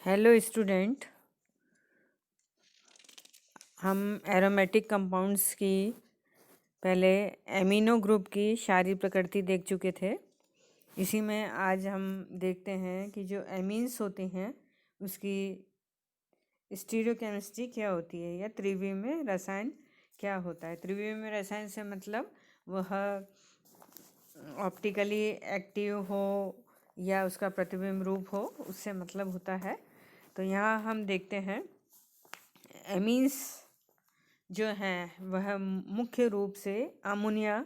Hello student, हम aromatic compounds की पहले एमिनो ग्रुप की सारी प्रकृति देख चुके थे। इसी में आज हम देखते हैं कि जो एमीन्स होते हैं उसकी स्टीरियोकेमिस्ट्री क्या होती है या त्रिविमीय रसायन क्या होता है। त्रिविमीय रसायन से मतलब वह ऑप्टिकली एक्टिव हो या उसका प्रतिबिंब रूप हो, उससे मतलब होता है। तो यहाँ हम देखते हैं एमीन्स जो हैं वह मुख्य रूप से अमोनिया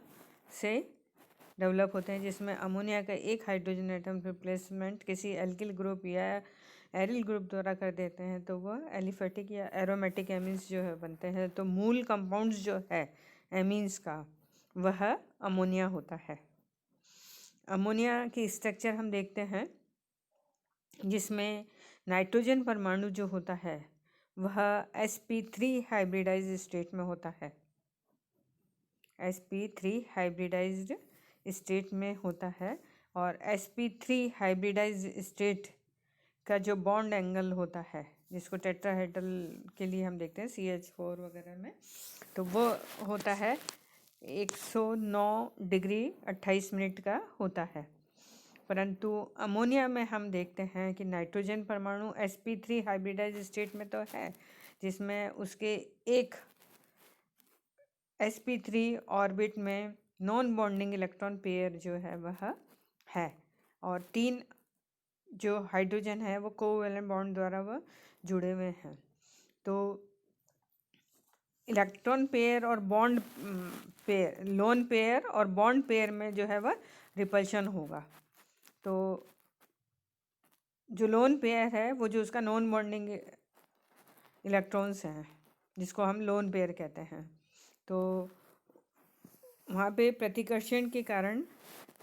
से डेवलप होते हैं, जिसमें अमोनिया का एक हाइड्रोजन एटम रिप्लेसमेंट किसी एल्किल ग्रुप या एरिल ग्रुप द्वारा कर देते हैं तो वह एलिफेटिक या एरोमेटिक एमीन्स जो है बनते हैं। तो मूल कंपाउंड्स जो है एमीन्स का वह अमोनिया होता है। अमोनिया की स्ट्रक्चर हम देखते हैं, जिसमें नाइट्रोजन परमाणु जो होता है वह sp3 हाइब्रिडाइज्ड स्टेट में होता है। sp3 हाइब्रिडाइज्ड स्टेट में होता है और sp3 हाइब्रिडाइज्ड स्टेट का जो बॉन्ड एंगल होता है, जिसको टेट्राहेड्रल के लिए हम देखते हैं CH4 वगैरह में, तो वो होता है 109 डिग्री 28 मिनट का होता है। परंतु अमोनिया में हम देखते हैं कि नाइट्रोजन परमाणु sp3 हाइब्रिडाइज्ड स्टेट में तो है, जिसमें उसके एक sp3 ऑर्बिट में नॉन बॉन्डिंग इलेक्ट्रॉन पेयर जो है वह है और 3 जो हाइड्रोजन है वो कोवैलेंट बॉन्ड द्वारा वह जुड़े हुए हैं। तो इलेक्ट्रॉन पेयर और बॉन्ड पेयर, लोन पेयर और बॉन्ड पेयर में जो है वह रिपल्शन होगा। तो जो लोन पेयर है वो जो उसका नॉन बॉन्डिंग इलेक्ट्रॉन्स हैं, जिसको हम लोन पेयर कहते हैं, तो वहाँ पे प्रतिकर्षण के कारण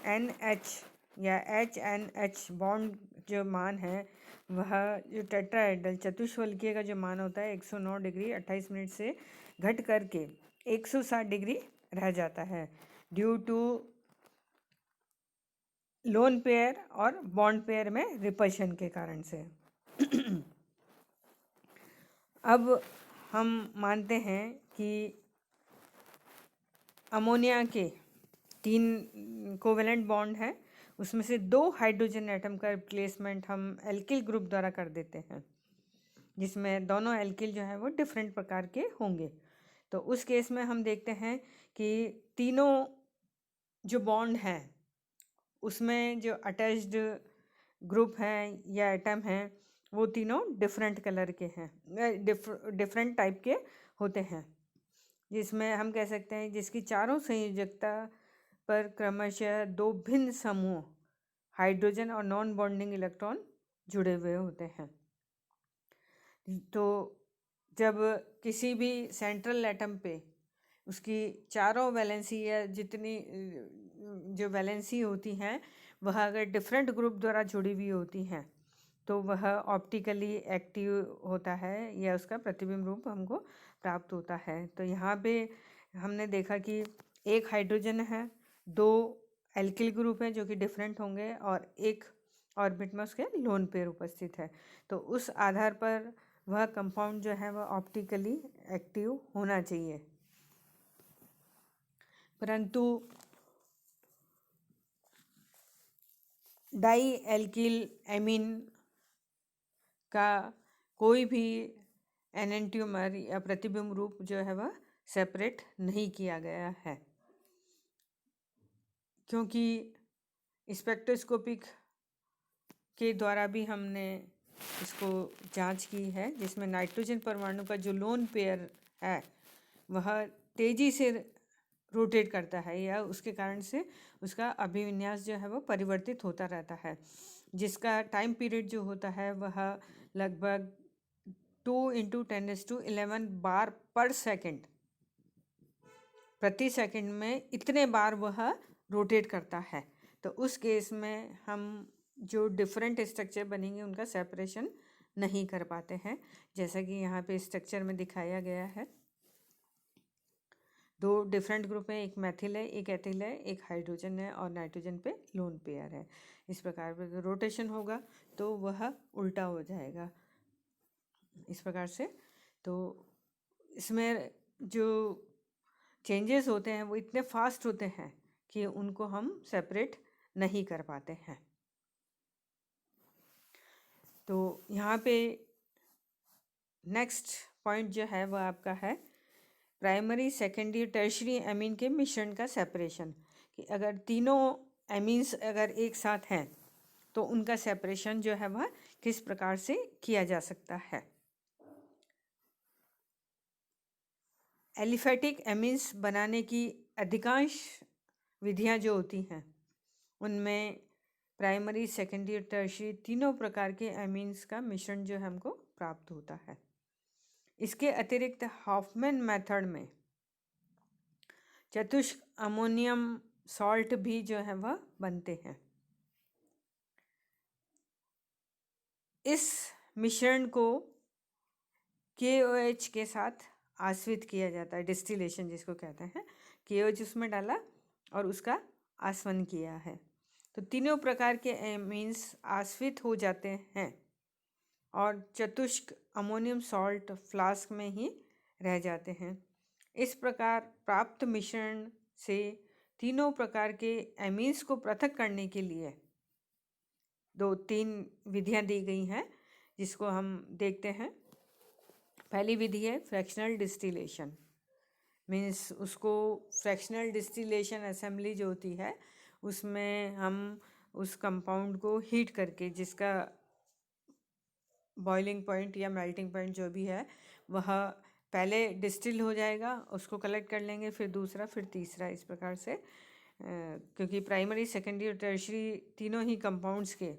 NH या HNH बॉन्ड जो मान है वह जो टेट्राहेड्रल चतुष्फलकीय का जो मान होता है 109 डिग्री 28 मिनट से घट करके 160 डिग्री रह जाता है ड्यू टू लोन पेयर और बॉन्ड पेयर में रिपल्शन के कारण से। अब हम मानते हैं कि अमोनिया के 3 कोवेलेंट बॉन्ड हैं, उसमें से 2 हाइड्रोजन एटम का रिप्लेसमेंट हम एल्किल ग्रुप द्वारा कर देते हैं, जिसमें दोनों एल्किल जो है वो डिफरेंट प्रकार के होंगे। तो उस केस में हम देखते हैं कि तीनों जो बॉन्ड हैं उसमें जो अटैच्ड ग्रुप हैं या एटम हैं वो तीनों डिफरेंट कलर के हैं, डिफरेंट टाइप के होते हैं, जिसमें हम कह सकते हैं जिसकी चारों संयोजकता पर क्रमशः 2 भिन्न समूह हाइड्रोजन और नॉन बॉन्डिंग इलेक्ट्रॉन जुड़े हुए होते हैं। तो जब किसी भी सेंट्रल एटम पे उसकी चारों वैलेंसी या जितनी जो वैलेंसी होती हैं वह अगर डिफरेंट ग्रुप द्वारा जुड़ी हुई होती हैं तो वह ऑप्टिकली एक्टिव होता है या उसका प्रतिबिंब रूप हमको प्राप्त होता है। तो यहाँ पे हमने देखा कि एक हाइड्रोजन है, 2 एल्किल ग्रुप हैं जो कि डिफरेंट होंगे और एक ऑर्बिट में उसके लोन पेयर उपस्थित है। तो उस आधार पर वह कंपाउंड जो है वह ऑप्टिकली एक्टिव होना चाहिए। परंतु डाई एल्किल एमीन का कोई भी एनेंटियोमर या प्रतिबिंब रूप जो है वह सेपरेट नहीं किया गया है, क्योंकि स्पेक्ट्रोस्कोपिक के द्वारा भी हमने इसको जांच की है, जिसमें नाइट्रोजन परमाणु का जो लोन पेयर है वह तेज़ी से रोटेट करता है या उसके कारण से उसका अभिविन्यास जो है वो परिवर्तित होता रहता है, जिसका टाइम पीरियड जो होता है वह लगभग 2 × 10⁻11 बार पर सेकंड, प्रति सेकंड में इतने बार वह रोटेट करता है। तो उस केस में हम जो डिफरेंट स्ट्रक्चर बनेंगे उनका सेपरेशन नहीं कर पाते हैं, जैसा कि यहाँ पे स्ट्रक्चर में दिखाया गया है। 2 डिफरेंट ग्रुप हैं, एक मैथिल है, एक एथिल है, एक हाइड्रोजन है और नाइट्रोजन पे लोन पेयर है। इस प्रकार पर रोटेशन होगा तो वह उल्टा हो जाएगा। इस प्रकार से। तो इसमें जो चेंजेस होते हैं वो इतने फास्ट होते हैं कि उनको हम सेपरेट नहीं कर पाते हैं। तो यहाँ पे नेक्स्ट पॉइंट जो है वो आपका है प्राइमरी सेकेंडरी टर्शरी एमीन के मिश्रण का सेपरेशन। कि अगर तीनों एमीन्स अगर एक साथ हैं तो उनका सेपरेशन जो है वह किस प्रकार से किया जा सकता है। एलिफेटिक एमीन्स बनाने की अधिकांश विधियां जो होती हैं उनमें प्राइमरी सेकेंडरी टर्शरी तीनों प्रकार के एमीन्स का मिश्रण जो है हमको प्राप्त होता है। इसके अतिरिक्त हॉफमैन मेथड में चतुष्क अमोनियम सॉल्ट भी जो है वह बनते हैं। इस मिश्रण को KOH के साथ आश्वित किया जाता है, डिस्टिलेशन जिसको कहते हैं। KOH उसमें डाला और उसका आसवन किया है तो तीनों प्रकार के एमीन्स आश्वित हो जाते हैं और चतुष्क अमोनियम सॉल्ट फ्लास्क में ही रह जाते हैं। इस प्रकार प्राप्त मिश्रण से तीनों प्रकार के एमीन्स को पृथक करने के लिए 2-3 विधियां दी गई हैं जिसको हम देखते हैं। पहली विधि है फ्रैक्शनल डिस्टिलेशन। मीन्स उसको फ्रैक्शनल डिस्टिलेशन असेंबली जो होती है उसमें हम उस कंपाउंड को हीट करके जिसका बॉइलिंग पॉइंट या मेल्टिंग पॉइंट जो भी है वह पहले डिस्टिल हो जाएगा, उसको कलेक्ट कर लेंगे, फिर दूसरा, फिर तीसरा, इस प्रकार से क्योंकि प्राइमरी सेकेंडरी और टर्शरी तीनों ही कंपाउंड्स के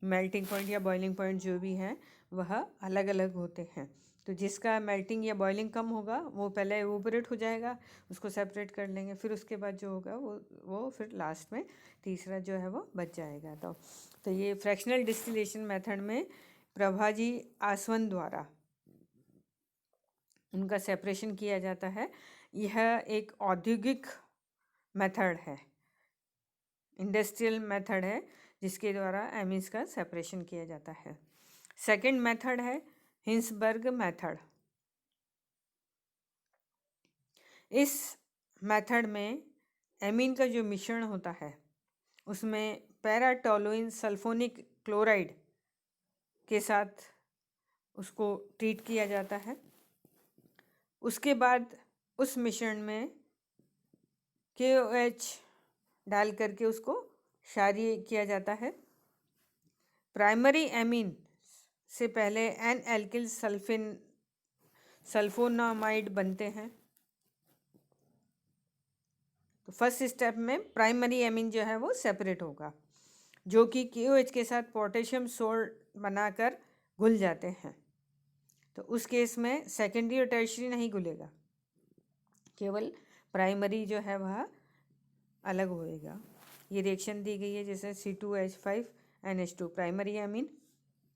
मेल्टिंग पॉइंट या बॉइलिंग पॉइंट जो भी हैं वह अलग अलग होते हैं। तो जिसका मेल्टिंग या बॉइलिंग कम होगा वो पहले इवोपरेट हो जाएगा, उसको सेपरेट कर लेंगे, फिर उसके बाद जो होगा वो फिर लास्ट में तीसरा जो है वो बच जाएगा। तो ये फ्रैक्शनल डिस्टिलेशन मेथड में प्रभाजी आसवन द्वारा उनका सेपरेशन किया जाता है। यह एक औद्योगिक मेथड है, इंडस्ट्रियल मेथड है जिसके द्वारा एमीन्स का सेपरेशन किया जाता है। सेकंड मेथड है हिंसबर्ग मेथड। इस मेथड में एमीन का जो मिश्रण होता है उसमें पैराटोलुइन सल्फोनिक क्लोराइड के साथ उसको ट्रीट किया जाता है। उसके बाद उस मिश्रण में KOH डाल करके उसको क्षारीय किया जाता है। प्राइमरी एमीन से पहले एन एल्किल सल्फोनामाइड बनते हैं। तो फर्स्ट स्टेप में प्राइमरी एमीन जो है वो सेपरेट होगा जो कि KOH के साथ पोटेशियम सोल्ट बनाकर घुल जाते हैं। तो उस केस में सेकेंडरी और टर्शरी नहीं घुलेगा, केवल प्राइमरी जो है वह अलग होएगा। ये रिएक्शन दी गई है जैसे C2H5NH2 प्राइमरी एमीन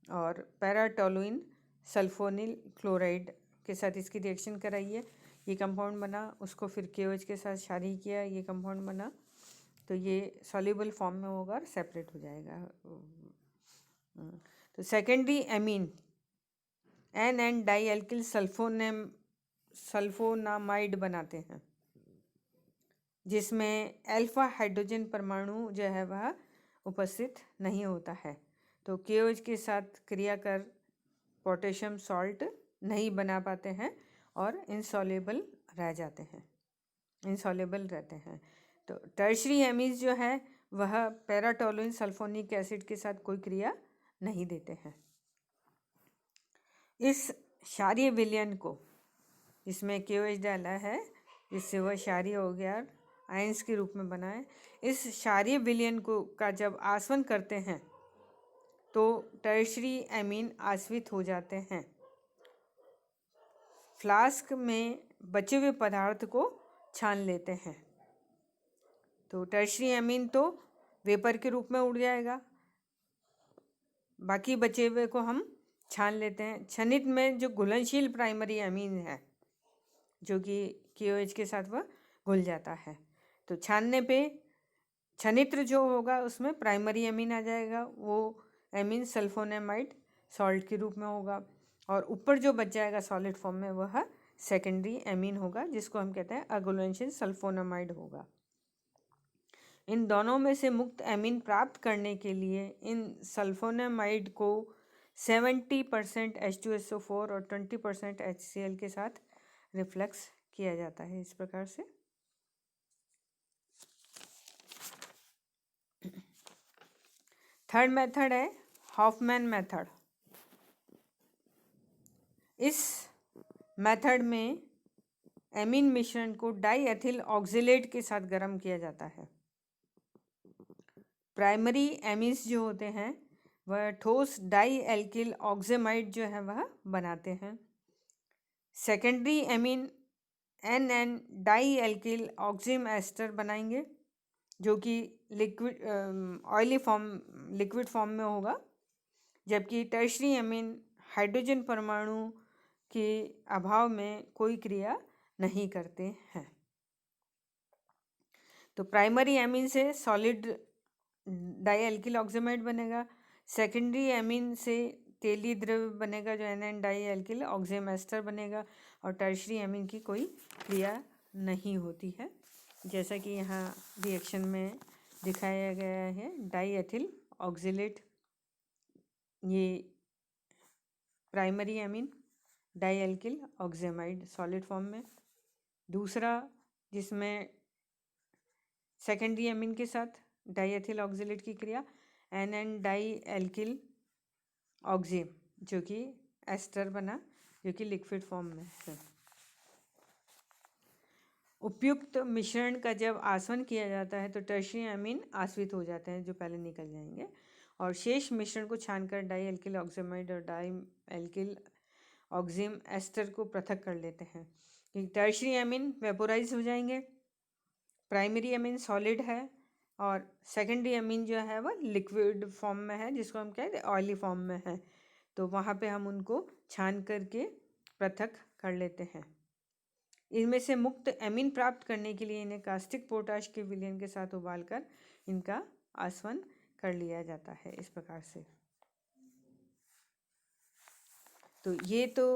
और पैराटोलुइन सल्फोनिल क्लोराइड के साथ इसकी रिएक्शन कराई है, ये कंपाउंड बना, उसको फिर KOH के साथ क्षारीय किया, ये कंपाउंड बना। तो ये सॉल्युबल फॉर्म में होगा और सेपरेट हो जाएगा। तो secondary amine N di alkyl sulphonamide बनाते हैं जिसमें अल्फा हाइड्रोजन परमाणु जो है वह उपस्थित नहीं होता है। तो KOH के साथ क्रिया कर पोटेशियम सॉल्ट नहीं बना पाते हैं और इनसॉल्युबल रह जाते हैं, इनसॉल्युबल रहते हैं। तो टर्शरी एमीन्स जो है वह पैराटोलुइन सल्फोनिक एसिड के साथ कोई क्रिया नहीं देते हैं। इस क्षारीय विलयन को जिसमें KOH डाला है जिससे वह क्षारीय हो गया, आयंस के रूप में बना है, इस क्षारीय विलयन को का जब आसवन करते हैं तो टर्शरी एमीन आश्वित हो जाते हैं। फ्लास्क में बचे हुए पदार्थ को छान लेते हैं। तो टर्शरी एमीन तो वेपर के रूप में उड़ जाएगा, बाकी बचे हुए को हम छान लेते हैं। छनित में जो घुलनशील प्राइमरी एमीन है जो कि KOH के साथ वह घुल जाता है, तो छानने पे छनित्र जो होगा उसमें प्राइमरी एमीन आ जाएगा, वो एमीन सल्फोनामाइड सॉल्ट के रूप में होगा। और ऊपर जो बच जाएगा सॉलिड फॉर्म में वह सेकेंडरी एमीन होगा, जिसको हम कहते हैं अगुलेंशियल सल्फोनामाइड होगा। इन दोनों में से मुक्त एमीन प्राप्त करने के लिए इन सल्फोनामाइड को 70% H2SO4 और 20% HCl के साथ रिफ्लेक्स किया जाता है इस प्रकार से। थर्ड मेथड है हॉफमैन मेथड। इस मेथड में एमीन मिश्रण को डाई एथिल ऑक्जेलेट के साथ गर्म किया जाता है। प्राइमरी एमीन्स जो होते हैं वह ठोस डाई एल्किल ऑक्जेमाइड जो है वह बनाते हैं। Secondary amine NN di alkyl oxime ester बनाएंगे, जो कि liquid oily form liquid form में होगा, जबकि टर्शरी एमीन हाइड्रोजन परमाणु के अभाव में कोई क्रिया नहीं करते हैं। तो प्राइमरी एमीन से सॉलिड डाई एल्किल ऑक्जेमाइड बनेगा, सेकेंडरी एमीन से तेली द्रव्य बनेगा जो NN di alkyl oxime ester बनेगा, और टर्शरी एमीन की कोई क्रिया नहीं होती है, जैसा कि यहाँ रिएक्शन में दिखाया गया है। डाई एथिल ऑक्जेलेट ये primary amine die alkyl oxamide solid form में। दूसरा जिसमें सेकेंडरी एमीन के साथ डाई एथिल ऑक्जेलेट की क्रिया NN डाई एल्किल ऑक्जिम जो कि एस्टर बना, जो कि लिक्विड फॉर्म में है। उपयुक्त मिश्रण का जब आसवन किया जाता है तो टर्शरी एमीन आश्रित हो जाते हैं जो पहले निकल जाएंगे, और शेष मिश्रण को छानकर डाई एल्किल ऑक्जेमाइड और डाई एल्किल ऑक्जिम एस्टर को पृथक कर लेते हैं, क्योंकि टर्शरी एमीन वेपोराइज हो जाएंगे, प्राइमरी एमीन सॉलिड है, और सेकेंडरी एमीन जो है वह लिक्विड फॉर्म में है, जिसको हम कहते हैं ऑयली फॉर्म में है। तो वहाँ पे हम उनको छान करके पृथक कर लेते हैं। इनमें से मुक्त एमीन प्राप्त करने के लिए इन्हें कास्टिक पोटाश के विलयन के साथ उबालकर इनका आसवन कर लिया जाता है इस प्रकार से। तो ये तो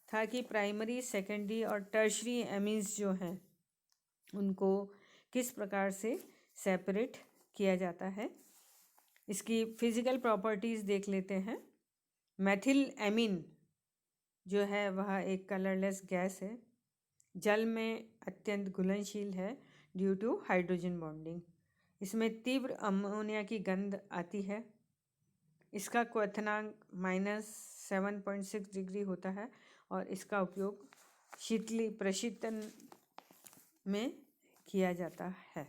था कि प्राइमरी, सेकेंडरी और टर्शरी एमीन्स जो हैं उनको किस प्रकार से सेपरेट किया जाता है। इसकी फिजिकल प्रॉपर्टीज़ देख लेते हैं। मेथिल एमीन जो है वह एक कलरलेस गैस है, जल में अत्यंत घुलनशील है ड्यू टू हाइड्रोजन बॉन्डिंग। इसमें तीव्र अमोनिया की गंध आती है। इसका क्वथनांक -7.6 डिग्री होता है, और इसका उपयोग प्रशीतन में किया जाता है।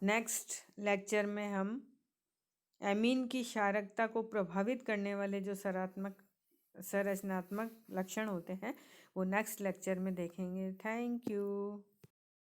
नेक्स्ट लेक्चर में हम एमीन की क्षारकता को प्रभावित करने वाले जो संरचनात्मक लक्षण होते हैं वो नेक्स्ट लेक्चर में देखेंगे। Thank you.